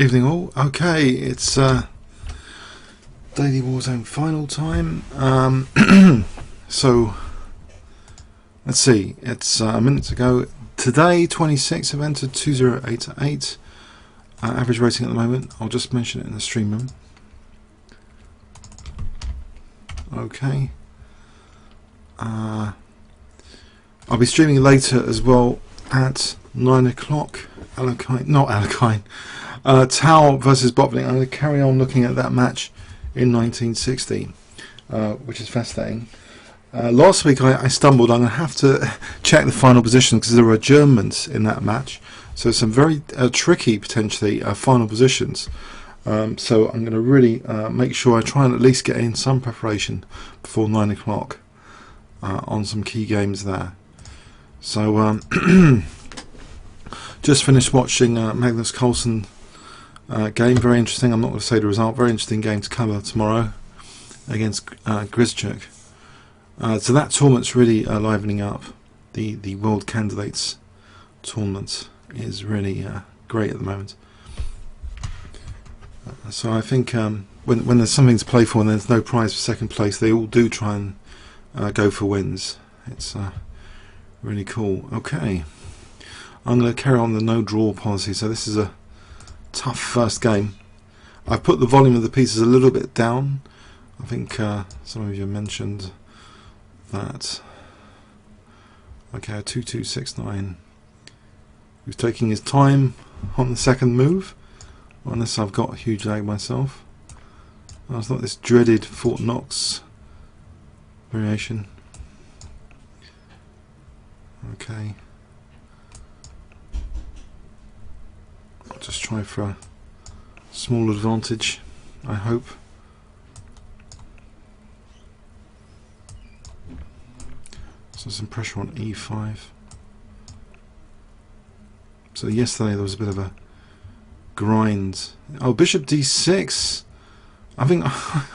Evening all. Okay, it's Daily Warzone Final time. So let's see. It's a minute to go. Today, 26 have entered 2088. Average rating at the moment. I'll just mention it in the stream room. Okay. I'll be streaming later as well at 9 o'clock. Alakine. Tau versus Bottling. I'm going to carry on looking at that match in 1960, which is fascinating. Last week I stumbled. I'm going to have to check the final position because there were adjournments in that match. So some very tricky, potentially, final positions. So I'm going to really make sure I try and at least get in some preparation before 9 o'clock on some key games there. So just finished watching Magnus Carlsen game. Very interesting. I'm not going to say the result. Very interesting game to cover tomorrow against Grizchuk. So that tournament's really livening up. The World Candidates tournament is really great at the moment. So I think when there's something to play for and there's no prize for second place, they all do try and go for wins. It's really cool. Okay, I'm going to carry on the no draw policy. So this is a tough first game. I've put the volume of the pieces a little bit down. I think some of you mentioned that. Okay, 2269. He's taking his time on the second move, unless I've got a huge lag myself. It's not this dreaded Fort Knox variation. Okay. I'll just try for a small advantage, I hope. So some pressure on e5. So yesterday there was a bit of a grind. Oh, bishop d6. I think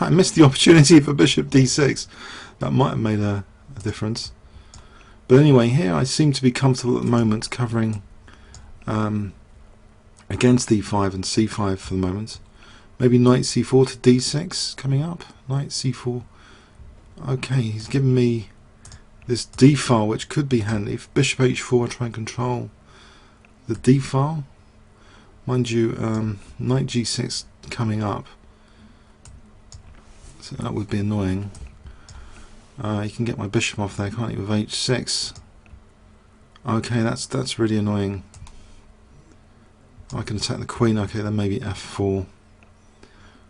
I missed the opportunity for bishop d6. That might have made a difference. But anyway, here I seem to be comfortable at the moment covering against d5 and c5 for the moment. Maybe knight c4 to d6 coming up. Knight c4. Okay, he's given me this d file, which could be handy. If bishop h4, I try and control the d file. Mind you, knight g6 coming up, so that would be annoying. You can get my bishop off there, can't you, with h6? Okay, that's really annoying. I can attack the queen. Okay, then maybe f4.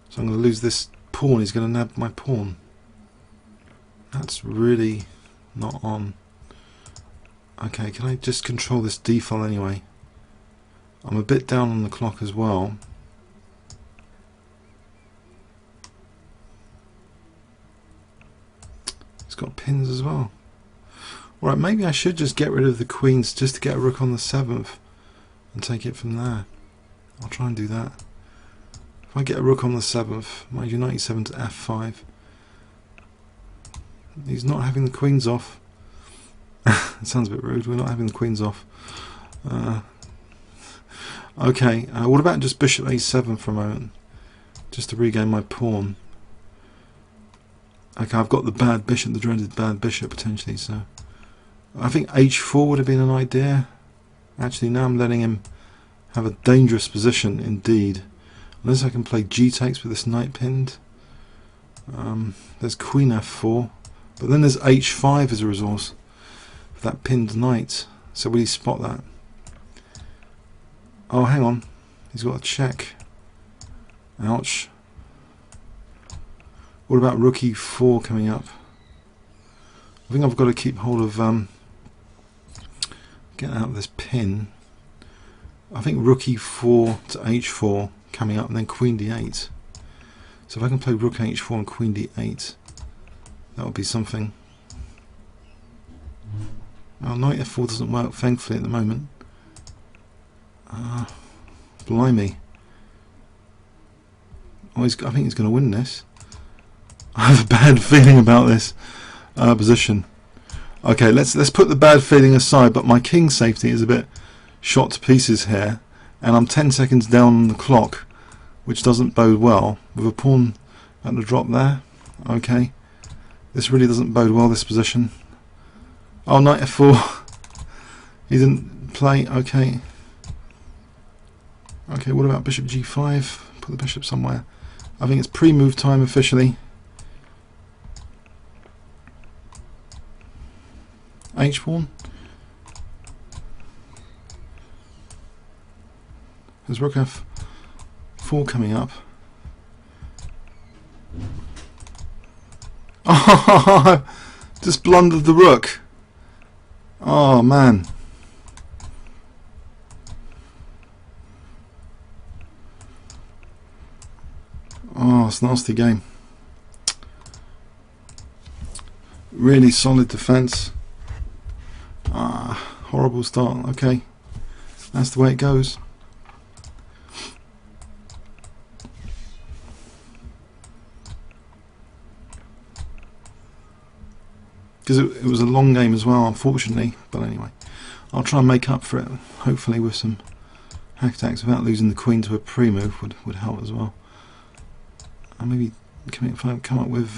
So I'm going to lose this pawn. He's going to nab my pawn. That's really not on. Okay, can I just control this d file anyway? I'm a bit down on the clock as well. It's got pins as well. Alright, maybe I should just get rid of the queens just to get a rook on the 7th and take it from there. I'll try and do that. If I get a rook on the 7th, mind you, knight e7 to f5. He's not having the queens off. It sounds a bit rude. We're not having the queens off. Okay, what about just bishop a7 for a moment, just to regain my pawn? Okay, I've got the bad bishop, the dreaded bad bishop potentially, so I think h4 would have been an idea. Actually, now I'm letting him have a dangerous position indeed. Unless I can play g takes with this knight pinned. There's queen f4, but then there's h5 as a resource for that pinned knight. So will he spot that? Oh, hang on, he's got a check. Ouch. What about rook e4 coming up? I think I've got to keep hold of getting out of this pin. I think rook e4 to h4 coming up, and then queen d8. So if I can play rook h4 and queen d8, that would be something. Oh, knight f4 doesn't work, thankfully, at the moment. Blimey. Oh, I think he's going to win this. I have a bad feeling about this position. Okay, let's put the bad feeling aside, but my king safety is a bit shot to pieces here, and I'm 10 seconds down on the clock which doesn't bode well with a pawn at the drop there. Okay, this really doesn't bode well, this position. Oh, knight f4. He didn't play. Okay. Okay, what about bishop g5? Put the bishop somewhere. I think it's pre-move time officially. H-pawn. There's rook f4 coming up. Oh, just blundered the rook. Oh man. Oh, it's a nasty game. Really solid defense. Horrible start. Okay, that's the way it goes. Because it was a long game as well, unfortunately. But anyway, I'll try and make up for it. Hopefully with some hack attacks without losing the queen to a pre-move would help as well. And maybe come up with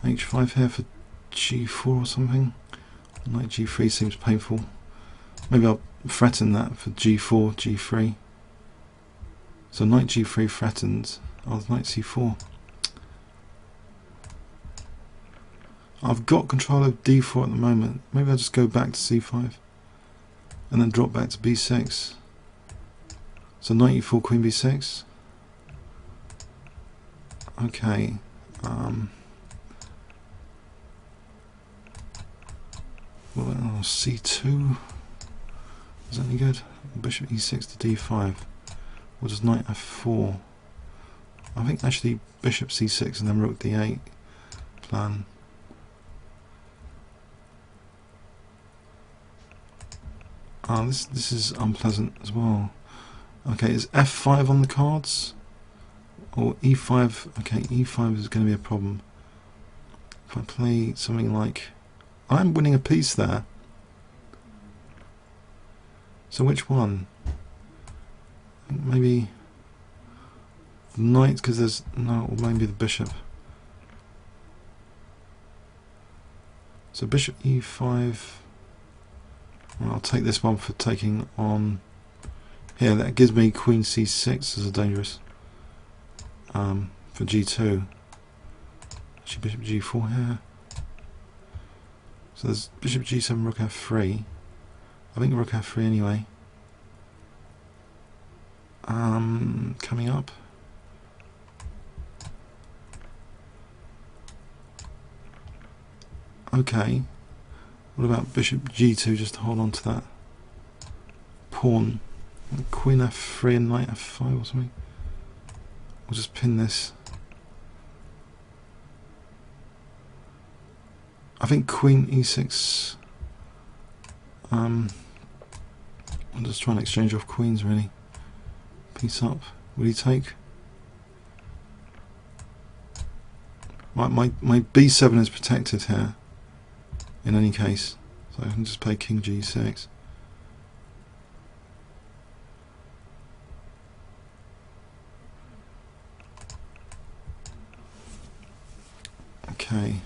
h5 here for g4 or something. Knight g3 seems painful. Maybe I'll threaten that for g4, g3. So knight g3 threatens. Oh, knight c4. I've got control of d4 at the moment. Maybe I'll just go back to c5 and then drop back to b6. So knight e4, queen b6. Okay. Well, c2. Is that any good? Bishop e6 to d5. Or does knight f4? I think actually bishop c6 and then rook d8 plan. This is unpleasant as well. Okay, is f5 on the cards? Or e5? Okay, e5 is going to be a problem. If I play something like... I'm winning a piece there. So which one? Maybe the knight, because there's... No, or maybe the bishop. So bishop e5... Well, I'll take this one for taking on here. That gives me queen c6 as a dangerous for g2. Actually, bishop g4 here. So there's bishop g7, rook f3. I think rook f3 anyway. Coming up. Okay. What about bishop g2, just to hold on to that pawn? Queen f3 and knight f5 or something. We'll just pin this. I think queen e6. I'm just trying to exchange off queens really. Piece up. Will he take? My b7 is protected here. In any case, so I can just play king g6. Okay.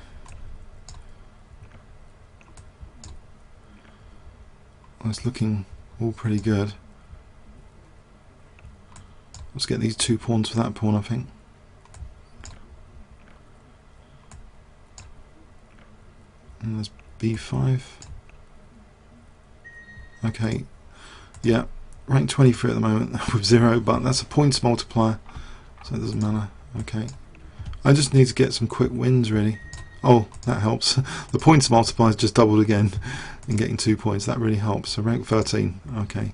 Well, it's looking all pretty good. Let's get these two pawns for that pawn, I think. And there's b5. Okay, yeah, rank 23 at the moment with 0, but that's a points multiplier, so it doesn't matter. Okay, I just need to get some quick wins really. Oh, that helps. The points multiplier is just doubled again and getting 2 points. That really helps. So rank 13. Okay.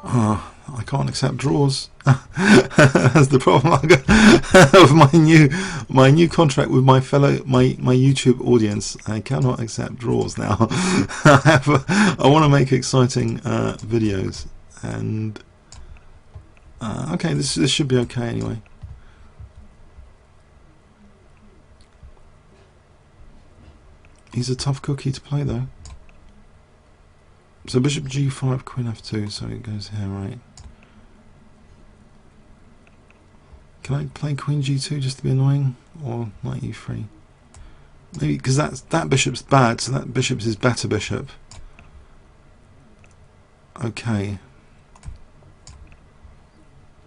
I can't accept draws. That's the problem I got of my new contract with my YouTube audience. I cannot accept draws now. I want to make exciting videos, and okay, this should be okay anyway. He's a tough cookie to play though. So bishop g5, queen f2, so it goes here, right? Can I play queen g2 just to be annoying, or knight e3? Maybe because that bishop's bad, so that bishop's his better bishop. Okay.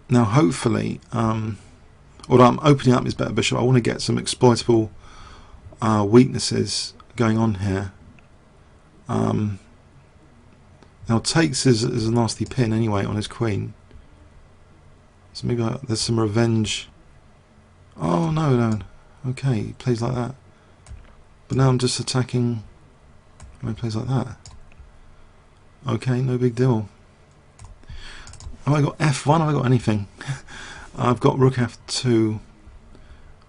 Now hopefully, although I'm opening up his better bishop, I want to get some exploitable weaknesses going on here. Now takes is a nasty pin anyway on his queen. So maybe there's some revenge. Oh no. Okay, he plays like that. But now I'm just attacking when he plays like that. Okay, no big deal. Have I got f1? Have I got anything? I've got rook f2.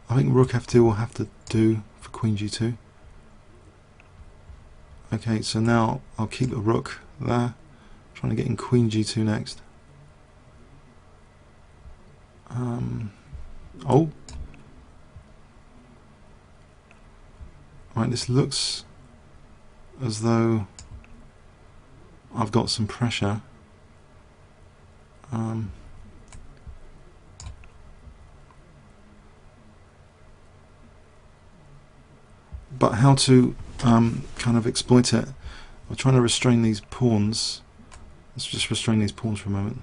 I think rook f2 will have to do for queen g2. Okay, so now I'll keep a rook there. Trying to get in queen g2 next. Oh. Right, this looks as though I've got some pressure. But how to kind of exploit it? I'm trying to restrain these pawns. Let's just restrain these pawns for a moment.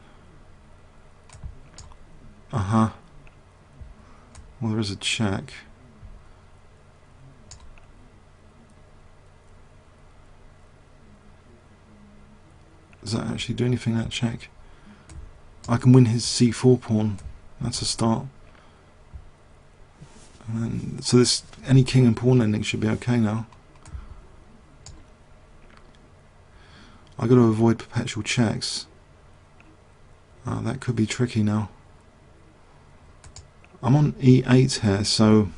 Well, there is a check. Does that actually do anything, that check? I can win his c4 pawn. That's a start. And so this, any king and pawn ending should be okay now. I've got to avoid perpetual checks. That could be tricky now. I'm on e8 here, so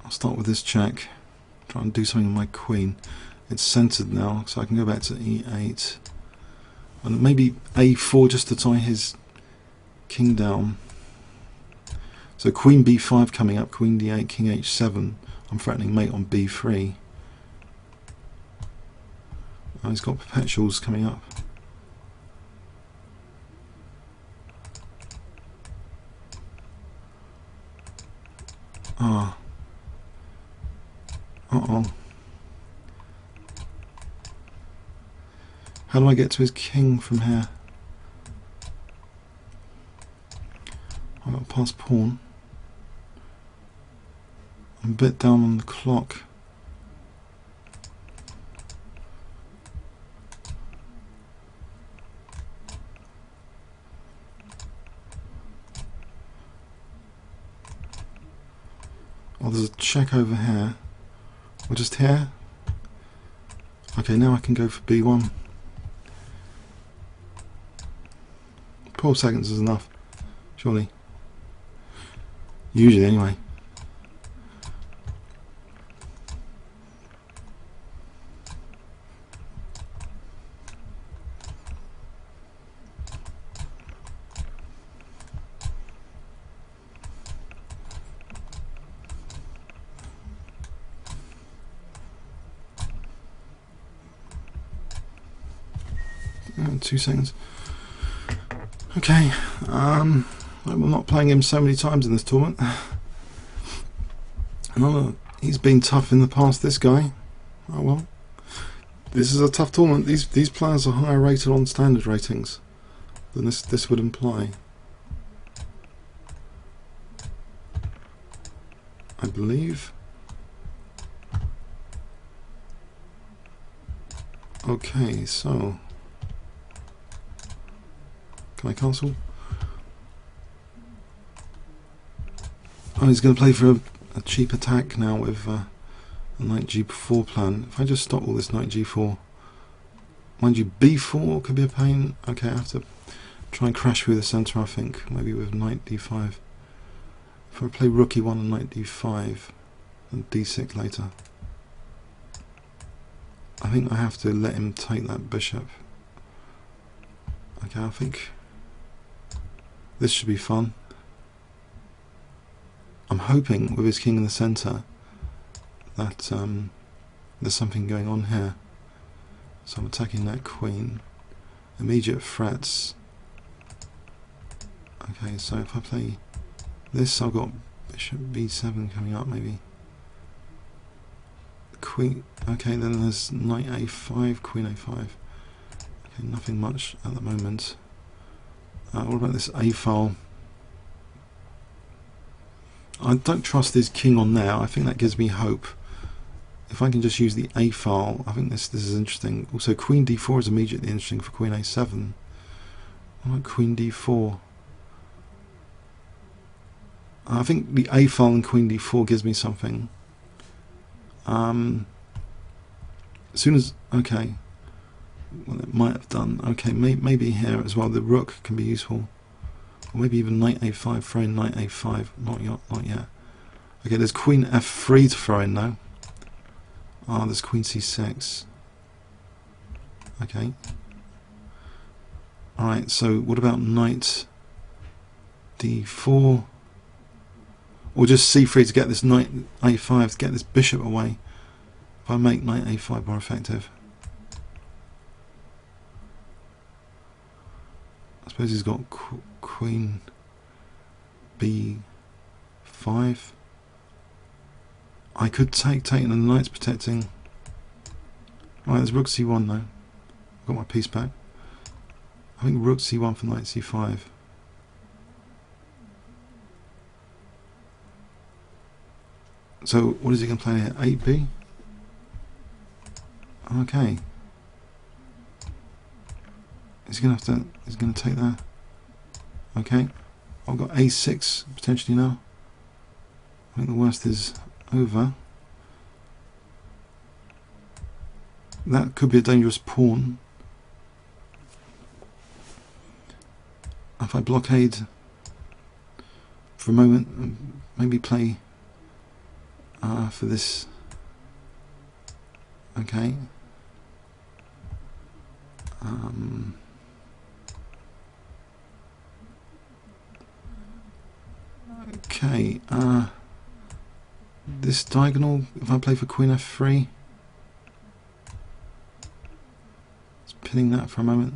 I'll start with this check. Try and do something with my queen. It's centered now, so I can go back to e8. And maybe a4 just to tie his king down. So queen b5 coming up, queen d8, king h7. I'm threatening mate on b3. Oh, he's got perpetuals coming up. Uh-oh. How do I get to his king from here? I've got to pass pawn. I'm a bit down on the clock. Oh, there's a check over here. Or just here. Okay, now I can go for b1. 12 seconds is enough, surely. Usually, anyway. And 2 seconds. Okay, I'm not playing him so many times in this tournament. He's been tough in the past, this guy. Oh well. This is a tough tournament. These players are higher rated on standard ratings than this would imply. I believe. Okay, so can I cancel? Oh, he's going to play for a cheap attack now with a knight g4 plan. If I just stop all this knight g4, mind you, b4 could be a pain. Okay, I have to try and crash through the centre, I think, maybe with knight d5. If I play rook e1 and knight d5 and d6 later, I think I have to let him take that bishop. Okay, I think this should be fun. I'm hoping with his king in the centre that there's something going on here. So I'm attacking that queen. Immediate threats. Okay, so if I play this, I've got bishop b7 coming up, maybe. Queen, okay, then there's knight a5, queen a5. Okay, nothing much at the moment. What about this a file? I don't trust this king on there. I think that gives me hope. If I can just use the a file, I think this is interesting. Also, queen d4 is immediately interesting for queen a7. What about queen d4? I think the a file and queen d4 gives me something. As soon as, okay, well, it might have done. Okay, maybe here as well. The rook can be useful, or maybe even knight a5. Throw in knight a5. Not yet. Okay, there's queen f3 to throw in now. Ah, there's queen c6. Okay. All right. So what about knight d4? Or just c3 to get this knight a5 to get this bishop away. If I make knight a5 more effective. I suppose he's got queen b5. I could take and the knight's protecting. Alright, there's rook c1 now. I've got my piece back. I think rook c1 for knight c5. So what is he going to play here? 8b? Okay. He's going to take that. Okay. I've got a6 potentially now. I think the worst is over. That could be a dangerous pawn. If I blockade for a moment, maybe play for this. Okay. Okay. This diagonal, if I play for queen f3, just pinning that for a moment.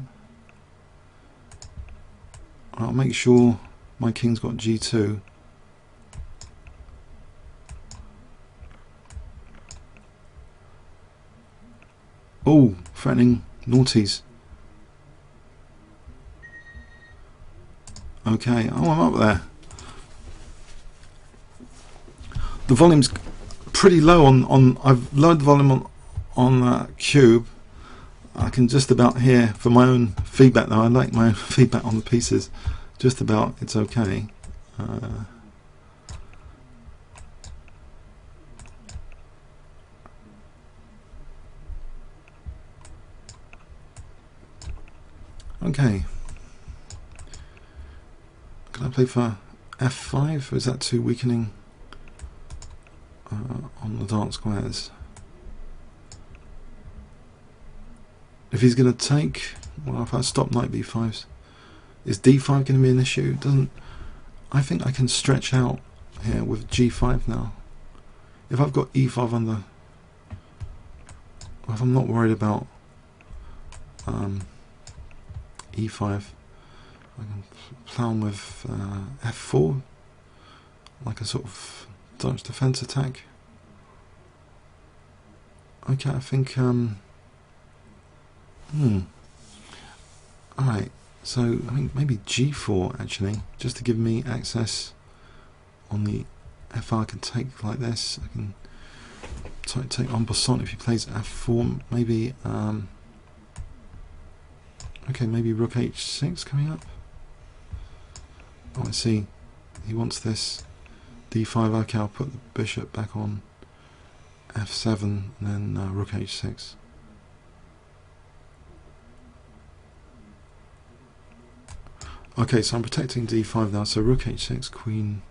I'll make sure my king's got g2. Oh, threatening naughties. Okay, oh, I'm up there. The volume's pretty low on I've lowered the volume on Cube. I can just about hear for my own feedback though. I like my own feedback on the pieces. Just about, it's okay. Okay. Can I play for f5 or is that too weakening on the dark squares? If he's going to take, well, if I stop knight b5, is d5 going to be an issue? Doesn't, I think I can stretch out here with g5 now. If I've got e5 under, if I'm not worried about e5, I can plow on with f4, like a sort of Dutch defense attack. Okay, I think alright, so I think maybe g4 actually, just to give me access on the f5. I can take like this. I can take en passant if he plays f4. Maybe okay, maybe rook h6 coming up. Oh, I see. He wants this d5. Okay, I'll put the bishop back on f7 and then rook h6. Okay, so I'm protecting d5 now, so rook h6, queen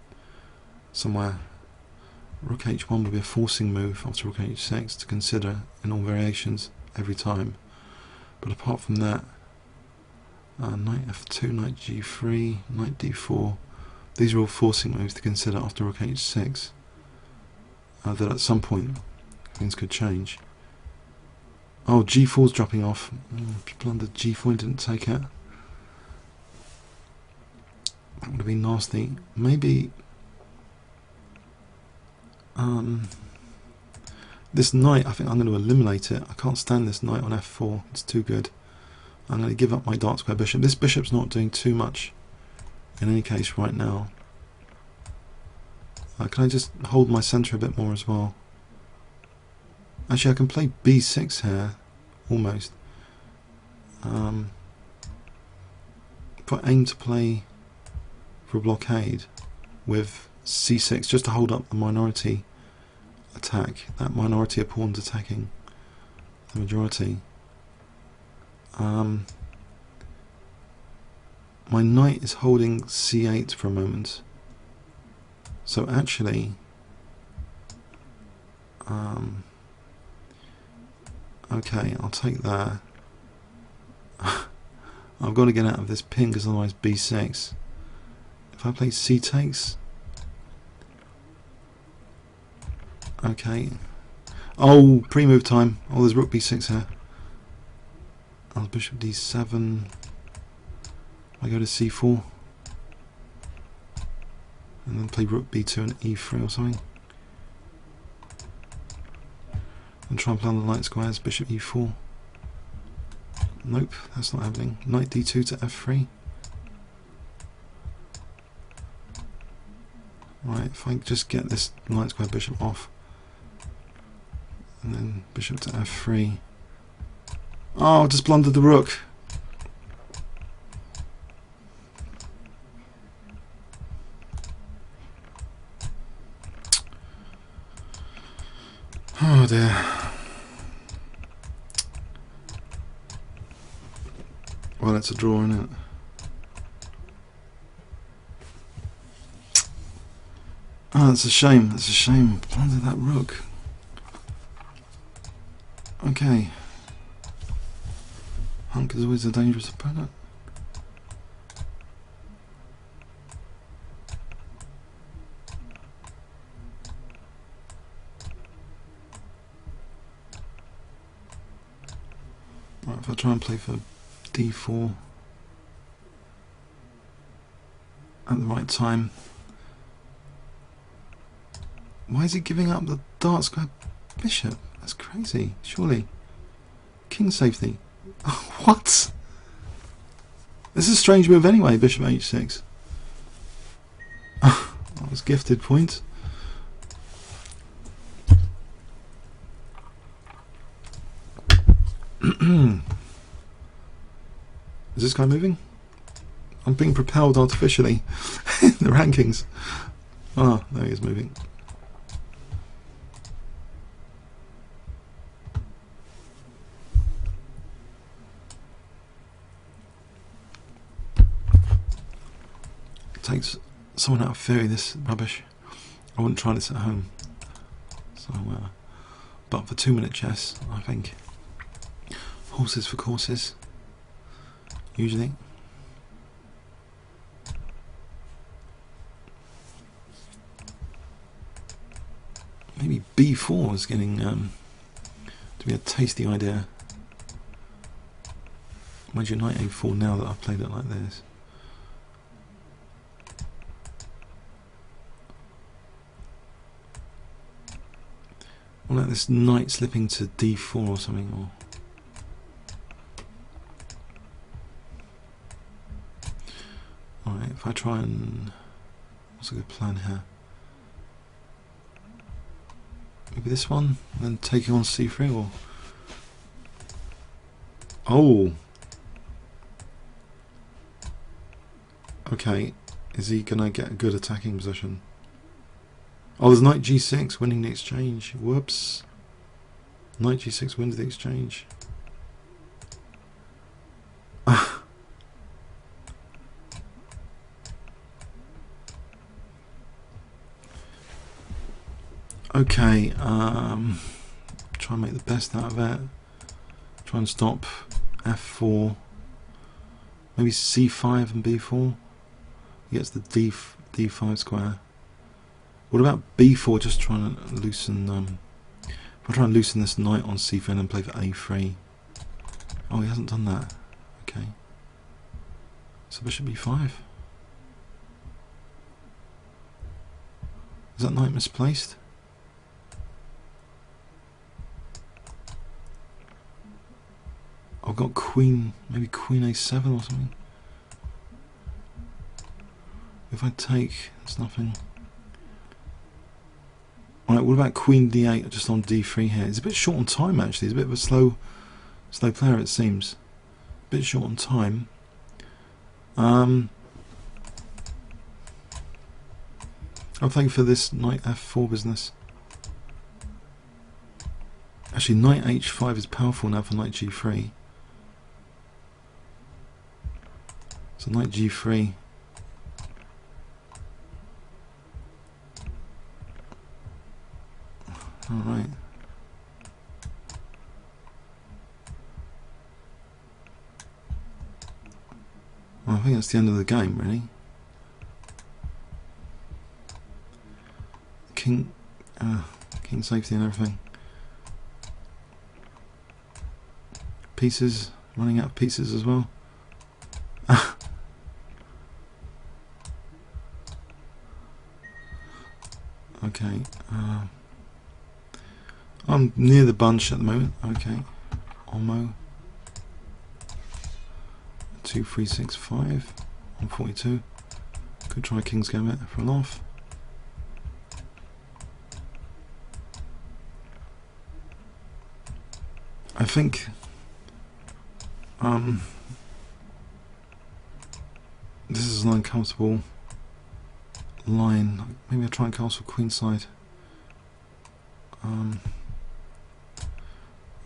somewhere. Rook h1 would be a forcing move after rook h6 to consider in all variations every time. But apart from that, knight f2, knight g3, knight d4, these are all forcing moves to consider after rook h6. That at some point things could change. Oh, g4's dropping off. People under g4 didn't take it. That would have been nasty. Maybe this knight, I think I'm going to eliminate it. I can't stand this knight on f4. It's too good. I'm going to give up my dark square bishop. This bishop's not doing too much in any case right now. Can I just hold my centre a bit more as well? Actually, I can play b6 here, almost. If I aim to play for a blockade with c6, just to hold up the minority attack, that minority of pawns attacking the majority. My knight is holding c8 for a moment. So actually, okay, I'll take that. I've got to get out of this pin because otherwise b6. If I play c takes, okay. Oh, pre-move time. Oh, there's rook b6 here. Oh, bishop d7. I go to c4 and then play rook b2 and e3 or something, and try and play on the light squares. Bishop e4. Nope, that's not happening. Knight d2 to f3. Right, if I just get this light square bishop off, and then bishop to f3. Oh, I just blundered the rook. Oh dear. Well, it's a draw, isn't it? Oh, that's a shame. That's a shame. Blundered that rook. Okay. Hunk is always a dangerous opponent. Right, if I try and play for d4 at the right time. Why is he giving up the dark square bishop? That's crazy, surely. King safety. What? This is a strange move anyway, bishop h6. That was gifted point. Is this guy moving? I'm being propelled artificially in the rankings. Oh, there he is moving. It takes someone out of theory, this rubbish. I wouldn't try this at home. So, but for 2-minute chess, I think horses for courses. Usually. Maybe b4 is getting to be a tasty idea. Where's your knight a4 now that I've played it like this? Or like this knight slipping to d4 or something, or alright, if I try and what's a good plan here? Maybe this one, and then taking on c3, or oh, okay. Is he gonna get a good attacking position? Oh, there's knight g6 winning the exchange. Whoops. Knight g6 wins the exchange. Okay, try and make the best out of it. Try and stop f4. Maybe c5 and b4. He gets the d5 square. What about b4? Just trying to loosen. If I try and loosen this knight on c3 and then play for a3. Oh, he hasn't done that. Okay. So bishop b5. Is that knight misplaced? I've got queen, maybe queen a7 or something. If I take, it's nothing. Alright, what about queen d8 just on d3 here? It's a bit short on time actually, it's a bit of a slow player it seems. A bit short on time. I'll thank you for this knight f4 business. Actually, knight h5 is powerful now for knight g3. So knight g3. Alright. Well, I think that's the end of the game, really. King safety and everything. Pieces, running out of pieces as well. Okay, I'm near the bunch at the moment. Okay, Olmo 2, 3, 6, 5 on 42. Could try King's Gambit for an off. I think this is an uncomfortable line. Maybe I'll try and castle queenside.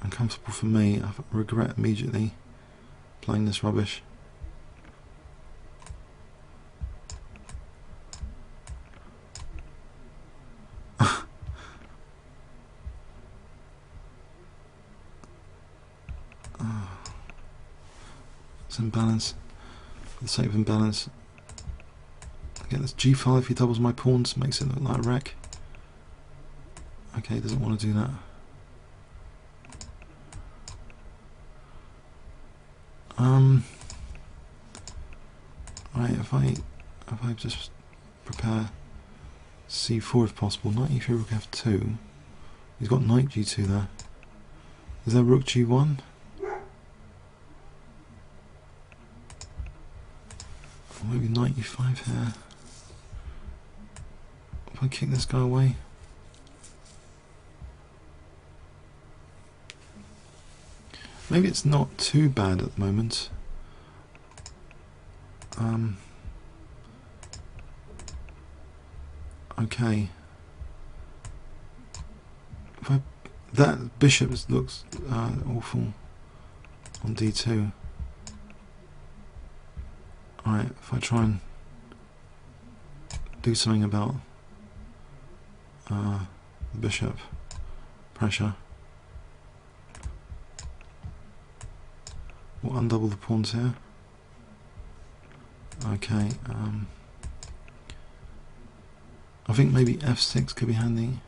Uncomfortable for me. I regret immediately playing this rubbish. It's imbalance. For the sake of imbalance. Okay, that's g5. He doubles my pawns, makes it look like a wreck. Okay, he doesn't want to do that. Right, if I just prepare c4 if possible, knight e3, rook f2. He's got knight g2 there. Is there rook g1? Maybe knight e5 here. If I kick this guy away. Maybe it's not too bad at the moment. Okay. If that bishop looks awful on d2. Alright, if I try and do something about the bishop pressure, we'll undouble the pawns here. Okay, I think maybe f6 could be handy,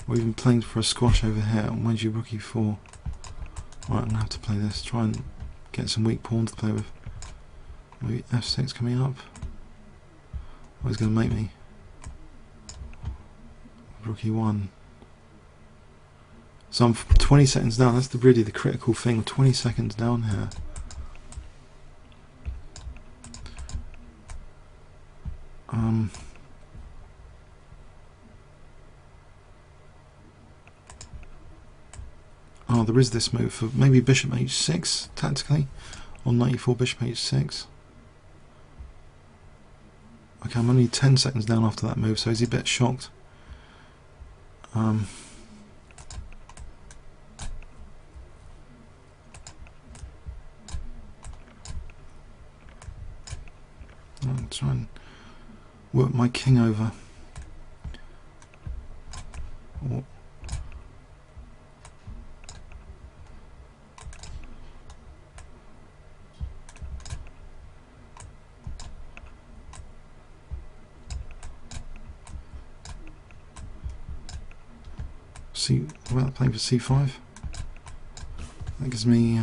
or even playing for a squash over here on wedge rook e4. Alright, I'm going to have to play this, try and get some weak pawns to play with. Maybe f6 coming up. What is going to make me? Rook e1. So I'm 20 seconds down. That's really the critical thing. 20 seconds down here. Oh, there is this move for maybe bishop h6 tactically, on 94 bishop h6. Okay, I'm only 10 seconds down after that move, so he's a bit shocked. I'll try and work my king over. Or what about playing for c5? That gives me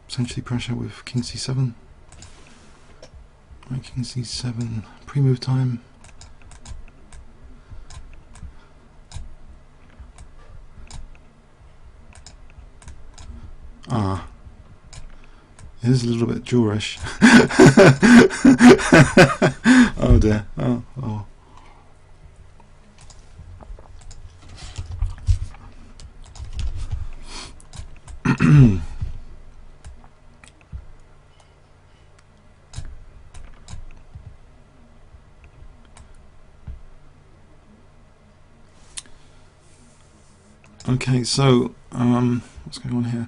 potentially pressure with king c7. Right, king c7, pre-move time. Ah, it is a little bit Jewish. Oh dear. Oh, oh. Okay, so what's going on here?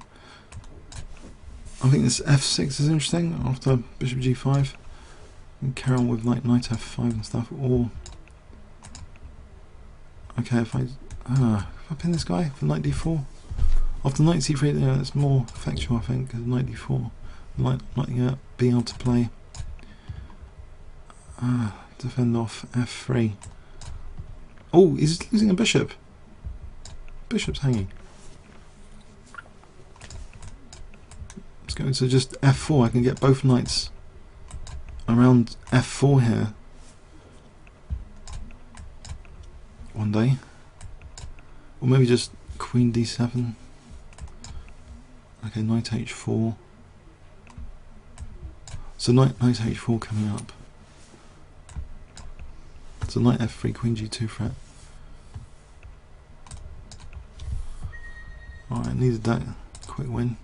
I think this f6 is interesting after bishop g5. And carry on with like knight f5 and stuff. Or okay, if I pin this guy for knight d4 after knight c3, yeah, it's more effectual, I think, because knight d4 might be able to play defend off f3. Oh, he's losing a bishop. Bishop's hanging. Let's go to just f4. I can get both knights around f4 here one day. Or maybe just queen d7. Okay, knight h4. So knight h4 coming up. So knight f3, queen g2 threat. Alright, needed that quick win.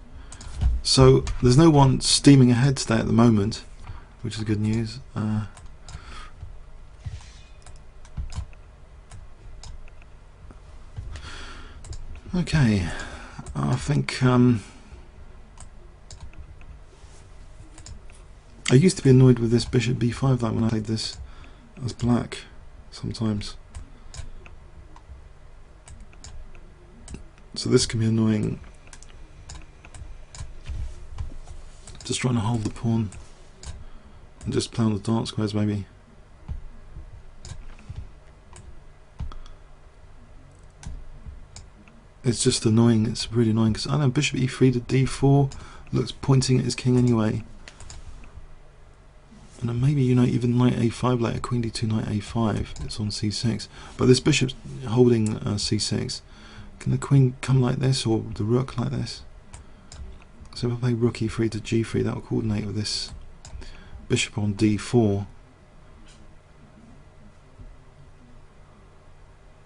So there's no one steaming ahead today at the moment, which is good news. Okay, I think I used to be annoyed with this bishop b5 like when I played this as black sometimes. So this can be annoying. Just trying to hold the pawn and just play on the dark squares maybe. It's just annoying, it's really annoying because I know bishop e3 to d4 looks pointing at his king anyway. And then maybe, you know, even knight a5 later, queen d2, knight a5, it's on c6. But this bishop's holding c6. Can the queen come like this or the rook like this? So if I play rook e3 to g3, that will coordinate with this bishop on d4.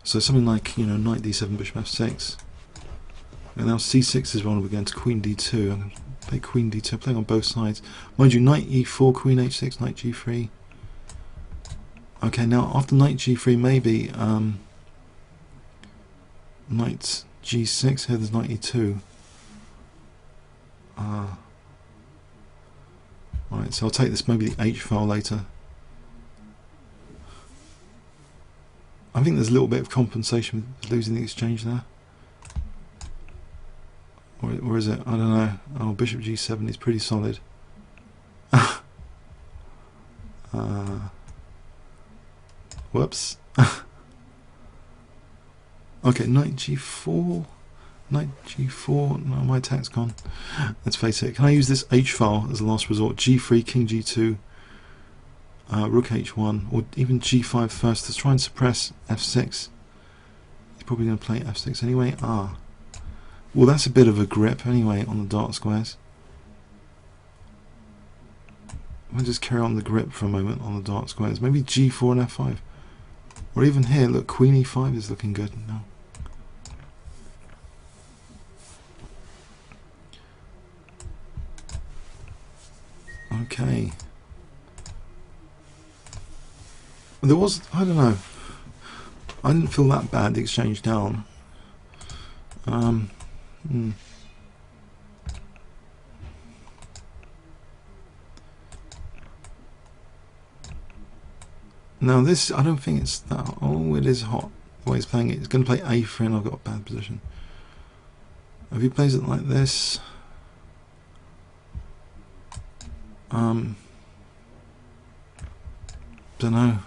So something like, you know, knight d7, bishop f6. And now c6 is vulnerable against queen d2. I'm going to play queen d2, playing on both sides. Mind you, knight e4, queen h6, knight g3. Okay, now after knight g3, maybe knight g6. Here there's knight e2. Right, so I'll take this, maybe the h file later. I think there's a little bit of compensation with losing the exchange there. Or is it? I don't know. Oh, bishop g7 is pretty solid. Whoops. Okay, knight g4. Knight g4. No, my attack's gone. Let's face it. Can I use this h file as a last resort? g3, king g2, rook h1, or even g5 first to try and suppress f6. He's probably going to play f6 anyway. Well, that's a bit of a grip anyway on the dark squares. I'll just carry on the grip for a moment on the dark squares. Maybe g4 and f5. Or even here, look, queen e5 is looking good now. Okay. There was, I don't know, I didn't feel that bad, the exchange down. Now this, I don't think it's that, oh, it is hot the way he's playing it. It's going to play a3 and I've got a bad position. If he plays it like this, don't know,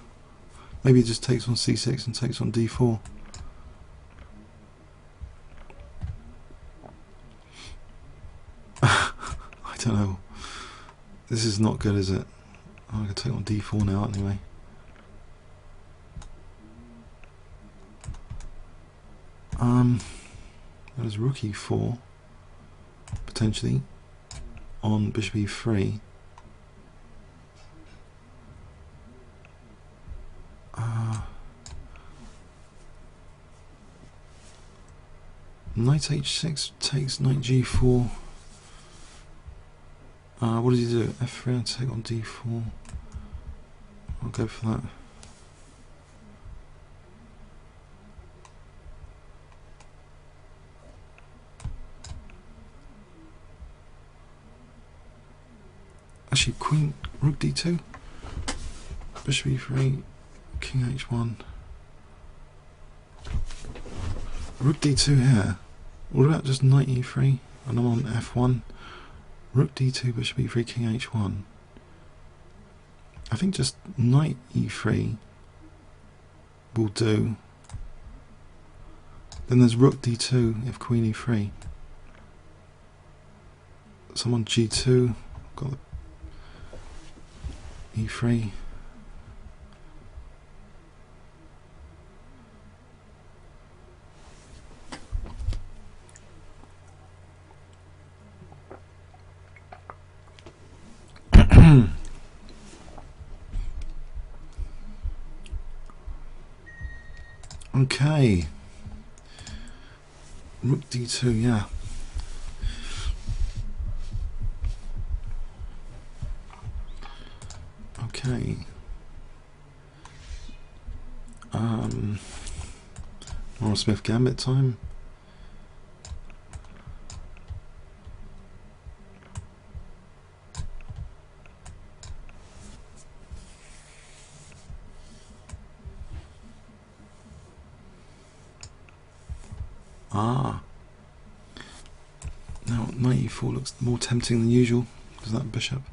maybe he just takes on c6 and takes on d4. I don't know, this is not good, is it? Oh, I can take on d4 now anyway. There's rook e4 potentially on bishop e3. Knight h6 takes knight g4. What does he do? f3, I'll take on d4. I'll go for that. Actually, queen, rook d2, bishop e3, king h1, rook d2 here. What about just knight e3? And I'm on f1. Rook d2, bishop e3, king h1. I think just knight e3 will do. Then there's rook d2 if queen e3. So I'm on g2. Got the e3. Okay. Rook d2, yeah. Okay. Morris Smith Gambit time. Now knight e4 looks more tempting than usual because that bishop.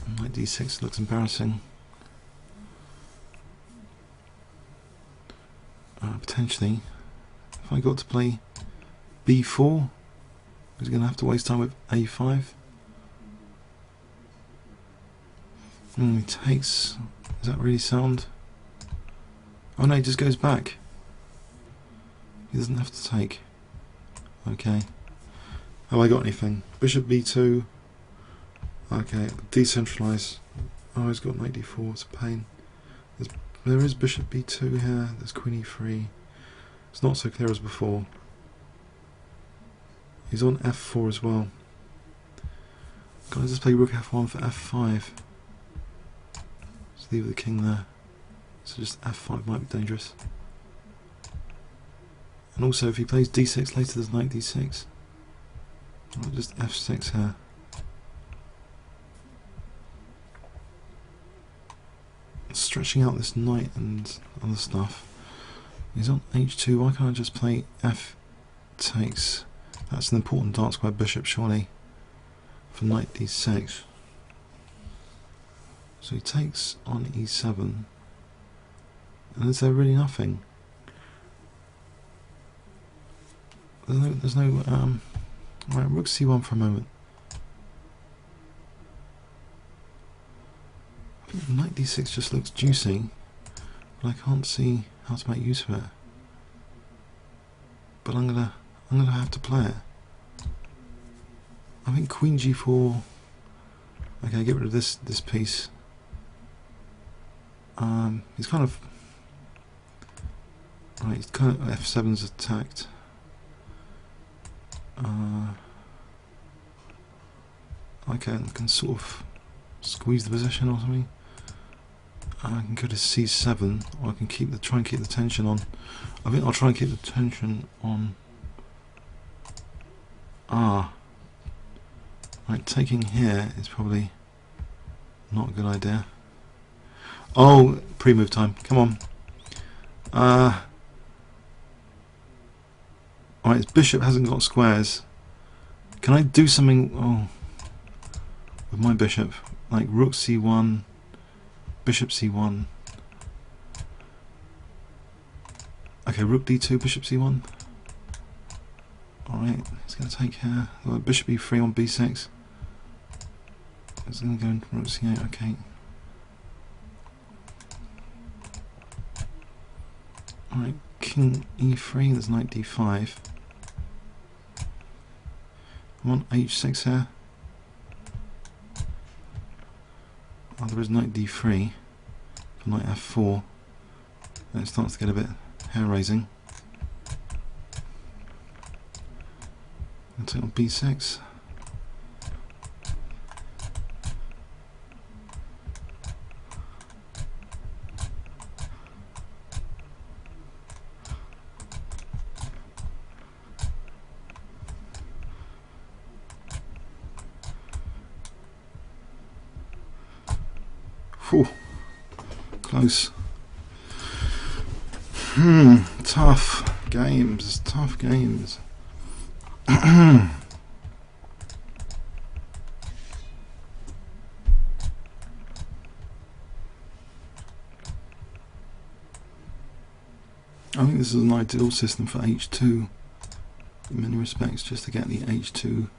And knight d6 looks embarrassing. Potentially, if I got to play b4, he's going to have to waste time with a5. He takes. Is that really sound? Oh no, he just goes back. He doesn't have to take. Okay. Have I got anything? Bishop b2. Okay, decentralise. Oh, he's got knight d4. It's a pain. There is bishop b2 here. There's queen e3. It's not so clear as before. He's on f4 as well. Can I just play rook f1 for f5? Just leave the king there. So just f5 might be dangerous. And also, if he plays d6 later, there's knight d6. I'll just f6 here. Stretching out this knight and other stuff. He's on h2. Why can't I just play f takes? That's an important dark square bishop, surely, for knight d6. So he takes on e7. And is there really nothing? There's no right, rook c1 for a moment. I think knight d6 just looks juicy, but I can't see how to make use of it. But I'm gonna have to play it. I think queen g4. Okay, get rid of this piece. He's kind of right. He's kind of f7's attacked. Okay, I can sort of squeeze the position or something. I can go to c7, or I can try and keep the tension on. I think I'll try and keep the tension on. Right, taking here is probably not a good idea. Oh, pre-move time. Come on. Alright, his bishop hasn't got squares. Can I do something with my bishop? Like rook c1, bishop c1. Okay, rook d2, bishop c1. Alright, he's going to take here. Bishop e3 on b6. It's going to go into rook c8, okay. Alright, king e3, there's knight d5. I'm on h6 here. Oh, there is knight d3 for knight f4. And it starts to get a bit hair-raising. I'll take on b6. Whew. Close. Tough games. Tough games. I think this is an ideal system for h2 in many respects, just to get the h2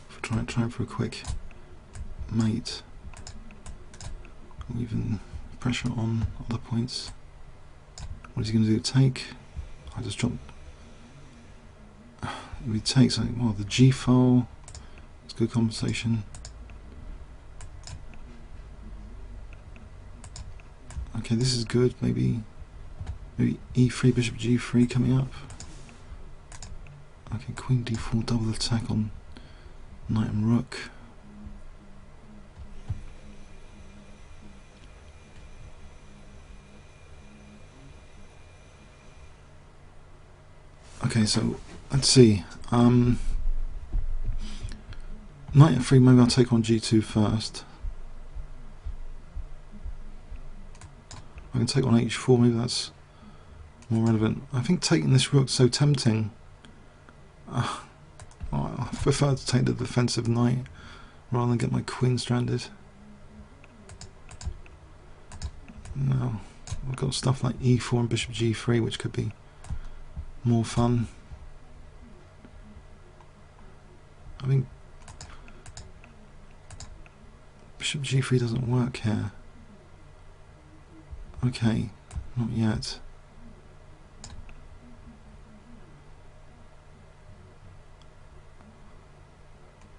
for trying for a quick mate, or even pressure on other points. What is he going to do? Take? I just dropped. If he takes, well, the G file. It's good compensation. Okay, this is good. Maybe E3, bishop G3 coming up. Okay, queen D4, double attack on knight and rook. Okay, so let's see. Knight F3, maybe I'll take on G2 first. I can take on H4, maybe that's more relevant. I think taking this rook's so tempting. I prefer to take the defensive knight rather than get my queen stranded. No, I've got stuff like E4 and bishop G3, which could be more fun. I think bishop G3 doesn't work here. Okay, not yet.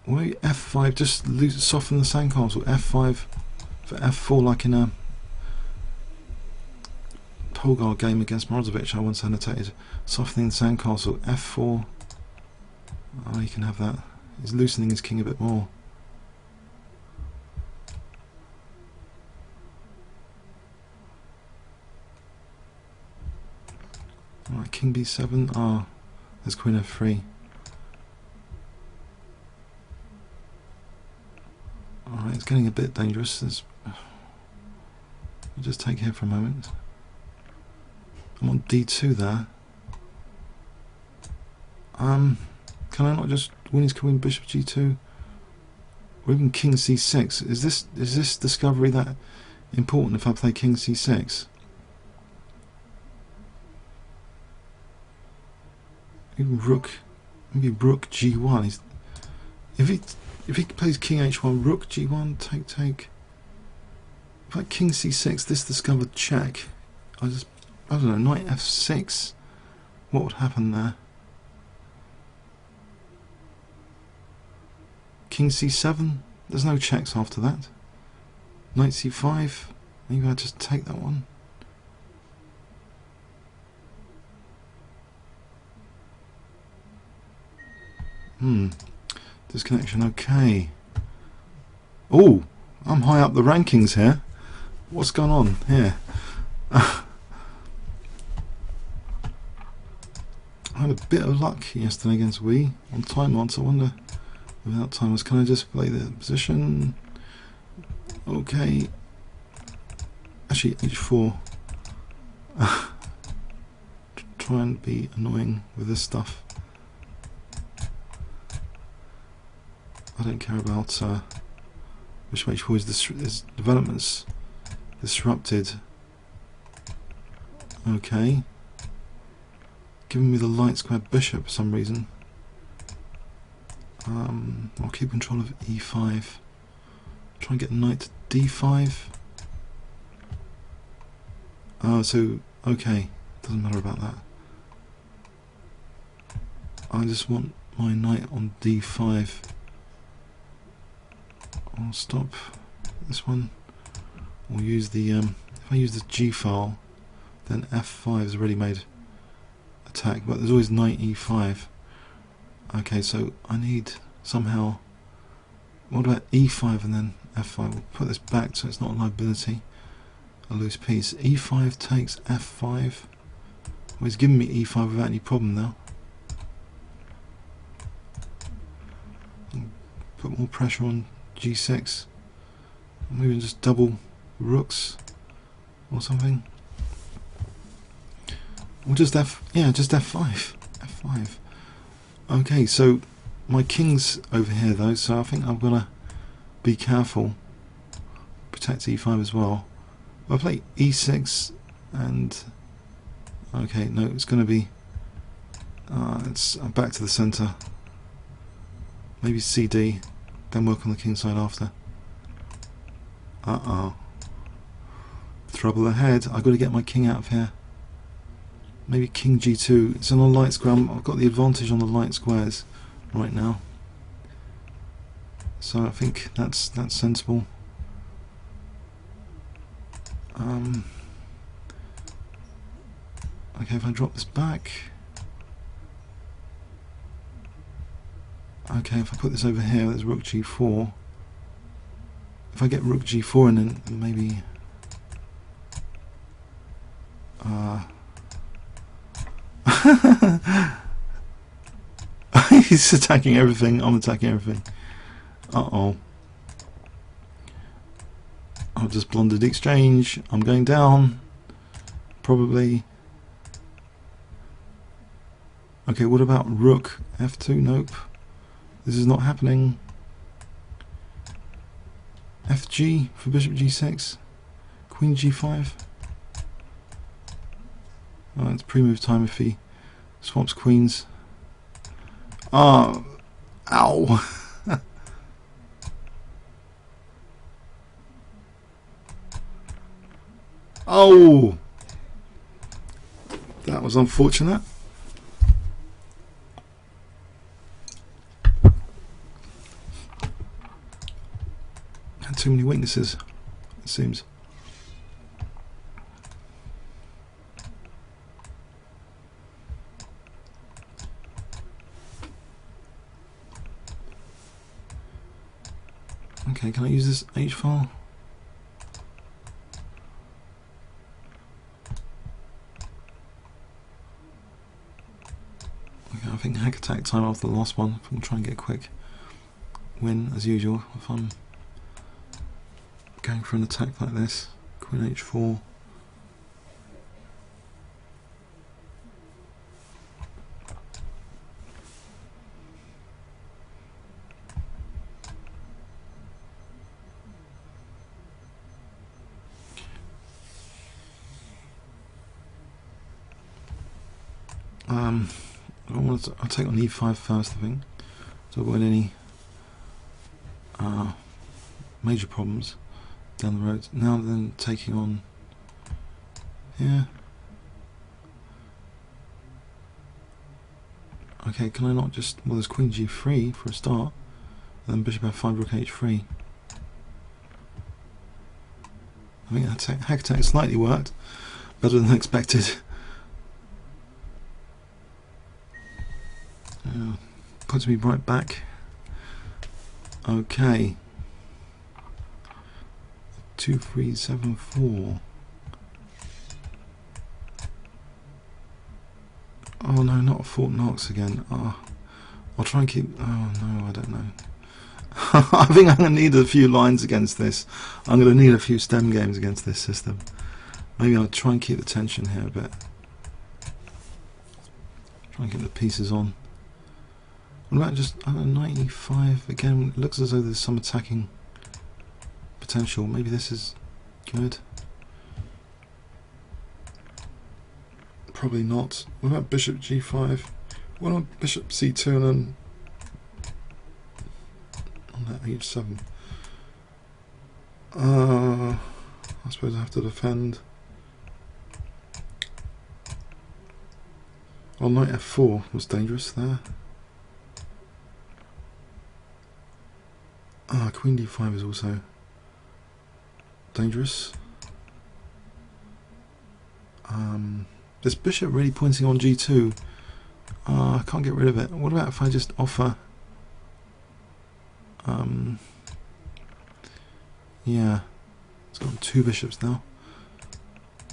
Wait, F5, just soften the sandcastle. F5 for F4, like in a Polgar game against Morozovic, I once annotated. Softening the sandcastle. F4. Oh, you can have that. He's loosening his king a bit more. Alright, king b7. Ah, there's queen f3. Alright, it's getting a bit dangerous. I'll just take here for a moment. I'm on d2 there. Can I not just win his queen, bishop g2, or even king c6? Is this discovery that important if I play king c6? Even rook, maybe rook g1. If he plays king h1, rook g1, take. If I king c6, this discovered check. I don't know, knight f6. What would happen there? King c7. There's no checks after that. Knight c5. Maybe I just take that one. Disconnection, okay. Oh, I'm high up the rankings here. What's going on here? I had a bit of luck yesterday against Wii on time odds. I wonder, without time odds, can I just play the position? Okay. Actually, h4. Try and be annoying with this stuff. I don't care about which h4 is developments disrupted. Okay. Giving me the light square bishop for some reason. I'll keep control of e5. Try and get knight to d5. So, okay, doesn't matter about that. I just want my knight on d5. I'll stop this one. We'll use the, if I use the G file, then F5 is a ready-made attack, but there's always knight E5. Okay, so I need somehow, what about E5 and then F5? We'll put this back so it's not a liability, a loose piece. E5 takes F5. Well, he's giving me E5 without any problem now. Put more pressure on G6. Maybe just double rooks or something. Or just just F5. F5. Okay, so my king's over here though, so I think I'm gonna be careful. Protect E5 as well. I'll play E6 and okay, no, it's gonna be it's back to the center. Maybe CD, then work on the king side after. Trouble ahead. I've got to get my king out of here. Maybe king G2. It's on a light square. I've got the advantage on the light squares right now. So I think that's sensible. Okay, if I drop this back. Okay, if I put this over here, there's rook G4. If I get rook G4 and then maybe he's attacking everything, I'm attacking everything. I've just blundered the exchange. I'm going down. Probably. Okay, what about rook F2? Nope. This is not happening. FG for bishop G6. Queen G5. Oh, it's pre-move time if he swaps queens. Ow! Oh! That was unfortunate. Had too many weaknesses, it seems. Okay, can I use this H file? Okay, I think hack attack time after the last one. I'm trying to get a quick win as usual. If I'm going for an attack like this, Queen H4. I'll take on E5 first, I think, to avoid any major problems down the road. Now then, taking on here. Okay, can I not just, well, there's Queen G3 for a start, and then Bishop F5, Rook H3. I think that hack attack slightly worked, better than expected. Puts me right back. Okay. 2, 3, 7, 4. Oh no, not a Fort Knox again. I'll try and keep. Oh no, I don't know. I think I'm going to need a few lines against this. I'm going to need a few stem games against this system. Maybe I'll try and keep the tension here a bit. Try and get the pieces on. What about just, I don't know, 95? Again, it looks as though there's some attacking potential. Maybe this is good. Probably not. What about Bishop G5? What about Bishop C2 and then on that H7? I suppose I have to defend. Oh, knight f4 was dangerous there. Queen d5 is also dangerous. This bishop really pointing on g2. I can't get rid of it. What about if I just offer... yeah, it's got 2 bishops now.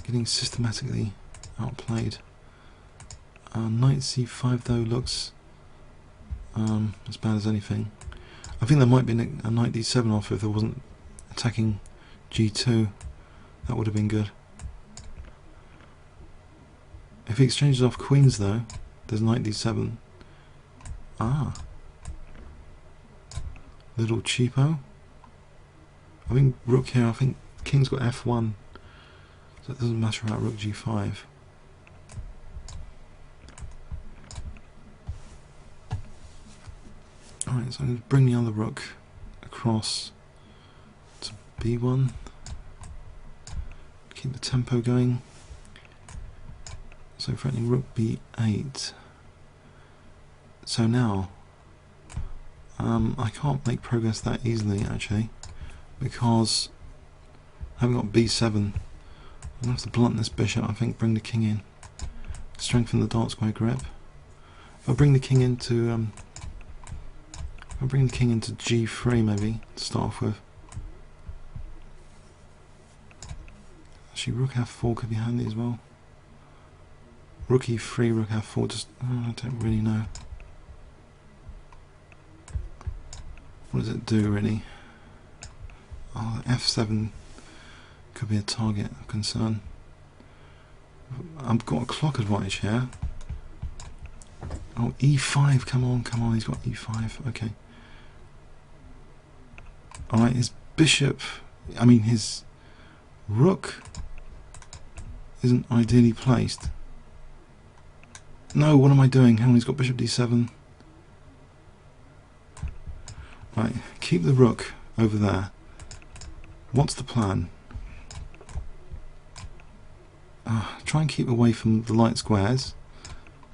Getting systematically outplayed. Knight c5 though looks as bad as anything. I think there might be a knight d7 off if there wasn't attacking g2. That would have been good. If he exchanges off queens though, there's knight d7. Little cheapo. I think rook here, I think king's got f1, so it doesn't matter about rook g5. Alright, so I'm going to bring the other rook across to b1. Keep the tempo going. So threatening rook b8. So now, I can't make progress that easily actually, because I haven't got b7. I'm going to have to blunt this bishop, I think, bring the king in. Strengthen the dark square grip. If I bring the king into g3 maybe, to start off with. Actually, rook f4 could be handy as well. Rook e3, rook f4, just, I don't really know. What does it do really? Oh, f7 could be a target of concern. I've got a clock advantage here. Oh, e5, come on, he's got e5, okay. Alright, his bishop, his rook isn't ideally placed. No, what am I doing? Hang on, he's got bishop d7. Right, keep the rook over there. What's the plan? Try and keep away from the light squares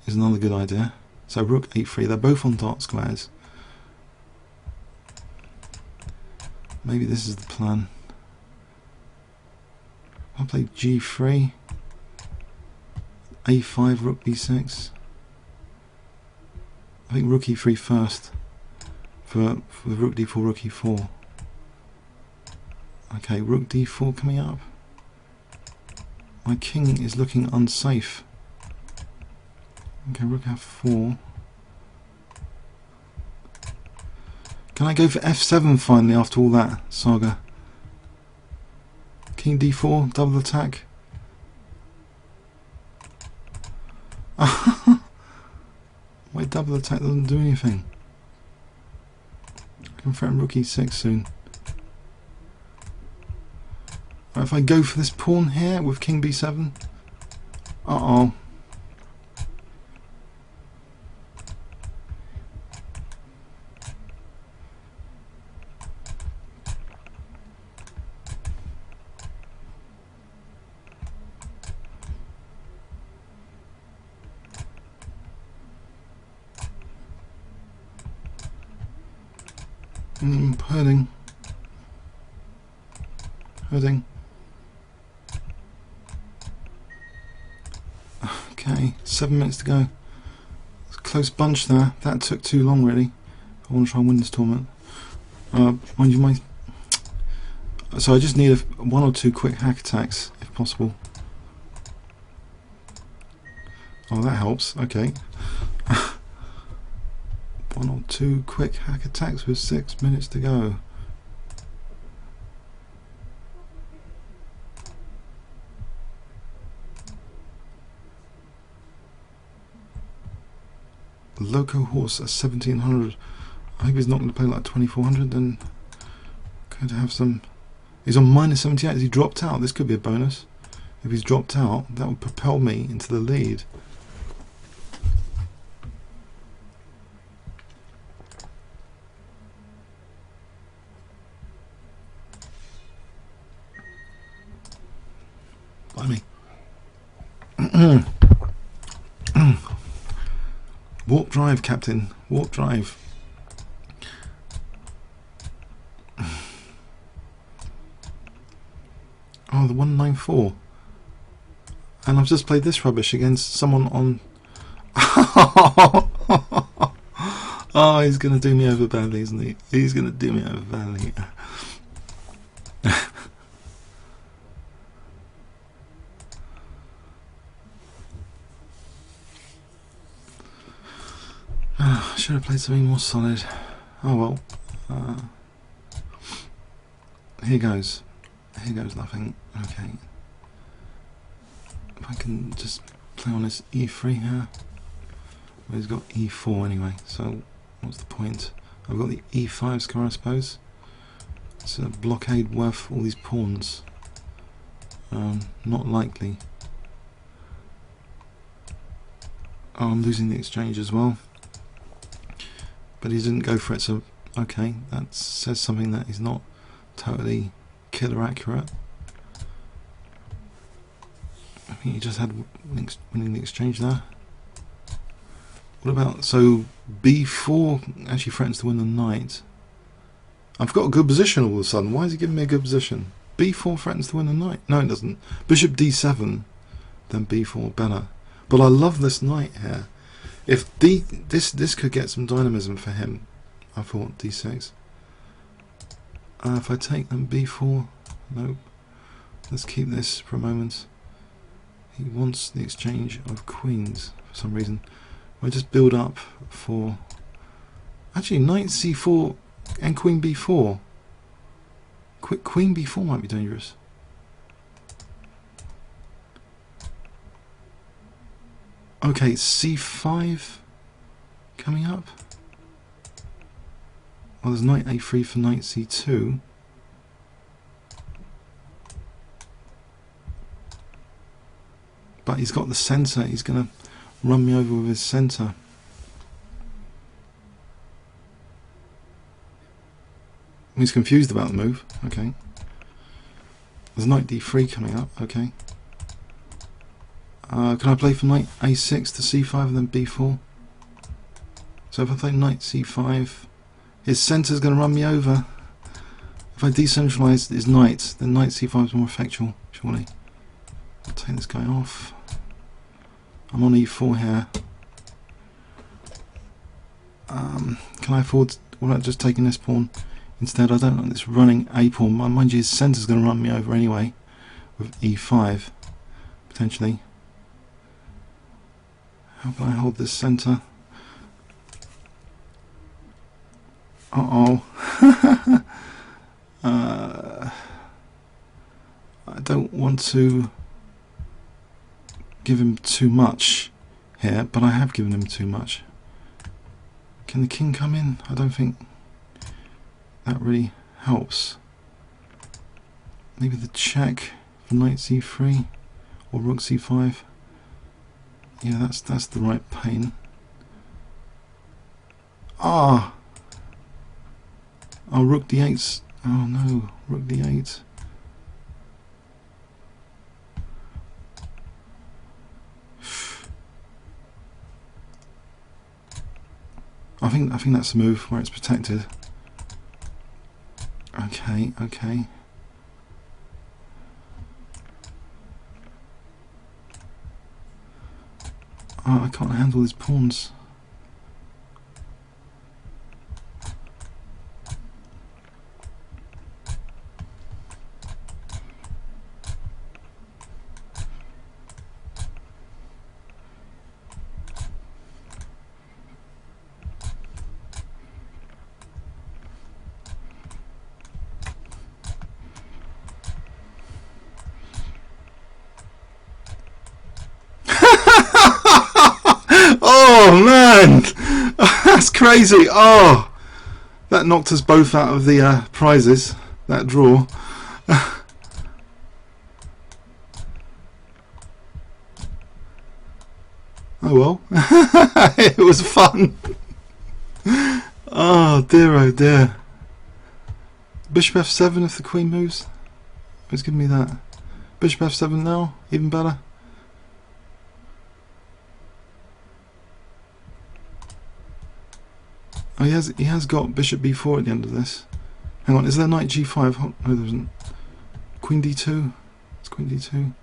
is another good idea. So rook e3, they're both on dark squares. Maybe this is the plan. I'll play g3, a5, rook b6. I think rook e3 first for rook d4, rook e4. Okay, rook d4 coming up. My king is looking unsafe. Okay, rook f4. Can I go for f7 finally after all that saga? King d4, double attack. My double attack doesn't do anything. I can threaten rook e6 soon. Right, if I go for this pawn here with king b7. Uh-oh. Herding. Okay, 7 minutes to go. It's a close bunch there. That took too long really. I want to try and win this tournament. Mind you, so I just need 1 or 2 quick hack attacks if possible. Oh, that helps. Okay. 1 or 2 quick hack attacks with 6 minutes to go. Loco horse at 1700. I hope he's not going to play like 2400. Then going to have some. He's on minus 78. Has he dropped out? This could be a bonus. If he's dropped out, that would propel me into the lead. Warp drive, Captain. Warp drive. Oh, the 194. And I've just played this rubbish against someone on... Oh, he's going to do me over badly, isn't he? He's going to do me over badly. Should have played something more solid. Oh well. Here goes. Here goes nothing. Okay. If I can just play on this E3 here. Well, he's got E4 anyway, so what's the point? I've got the E5 score, I suppose. It's a blockade worth all these pawns. Not likely. Oh, I'm losing the exchange as well. But he didn't go for it, so okay, that says something that he's not totally killer accurate. I think he just had winning the exchange there. What about, so B4 actually threatens to win the knight. I've got a good position all of a sudden. Why is he giving me a good position? B4 threatens to win the knight. No, it doesn't. Bishop D7, then B4 better. But I love this knight here. If this could get some dynamism for him, I thought D6. If I take them B4, nope. Let's keep this for a moment. He wants the exchange of queens for some reason. I just build up for actually knight C4 and queen B4. Queen B4 might be dangerous. Okay, C5 coming up. Well, there's knight A3 for knight C2. But he's got the centre. He's going to run me over with his centre. He's confused about the move. Okay. There's knight D3 coming up. Okay. Can I play for knight A6 to C5 and then B4? So if I play knight C5, his centre is going to run me over. If I decentralise his knight, then knight C5 is more effectual, surely. I'll take this guy off. I'm on E4 here. Can I afford, what about just taking this pawn instead? I don't like this running A pawn. Mind you, his centre is going to run me over anyway with E5, potentially. How can I hold this centre? Uh-oh. I don't want to give him too much here, but I have given him too much. Can the king come in? I don't think that really helps. Maybe the check for knight C3 or rook C5. Yeah, that's the right pain. Ah! Oh, rook D8's... Oh no, rook D8. I think that's a move where it's protected. Okay, okay. Oh, I can't handle these pawns. Oh man, that's crazy. Oh, that knocked us both out of the prizes, that draw. Oh well. It was fun. Oh dear, oh dear. Bishop f7 if the queen moves. Who's giving me that? Bishop f7 now, even better. Oh, he has got bishop b4 at the end of this. Hang on, is there knight g5? Oh, no, there isn't. Queen d2. It's queen d2.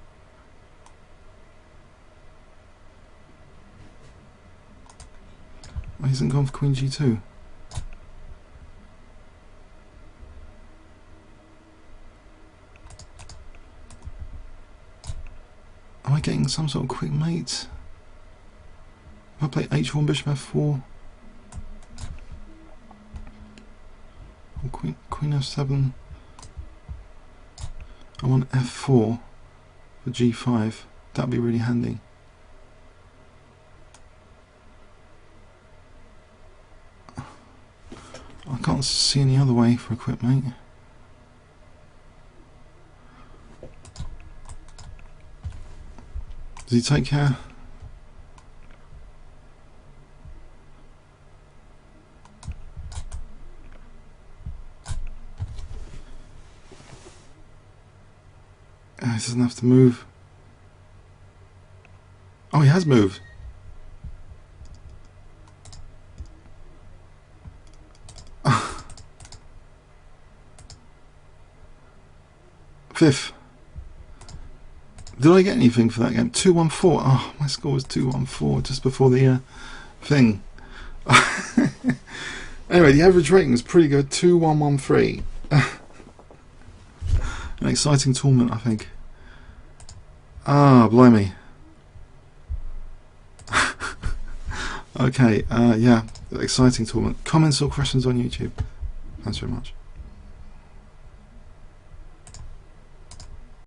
Oh, he hasn't gone for queen g2. Am I getting some sort of quick mate? If I play h1, bishop f4, or queen f7, I want f4 for g5. That'd be really handy. I can't see any other way for a quick mate. Does he take care? He doesn't have to move. Oh, he has moved. Fifth. Did I get anything for that game? 2-1-4. Oh, my score was 2-1-4 just before the thing. Anyway, the average rating was pretty good. 2-1-1-3. An exciting tournament, I think. Ah, blimey. Okay, yeah, exciting tournament. Comments or questions on YouTube? Thanks very much.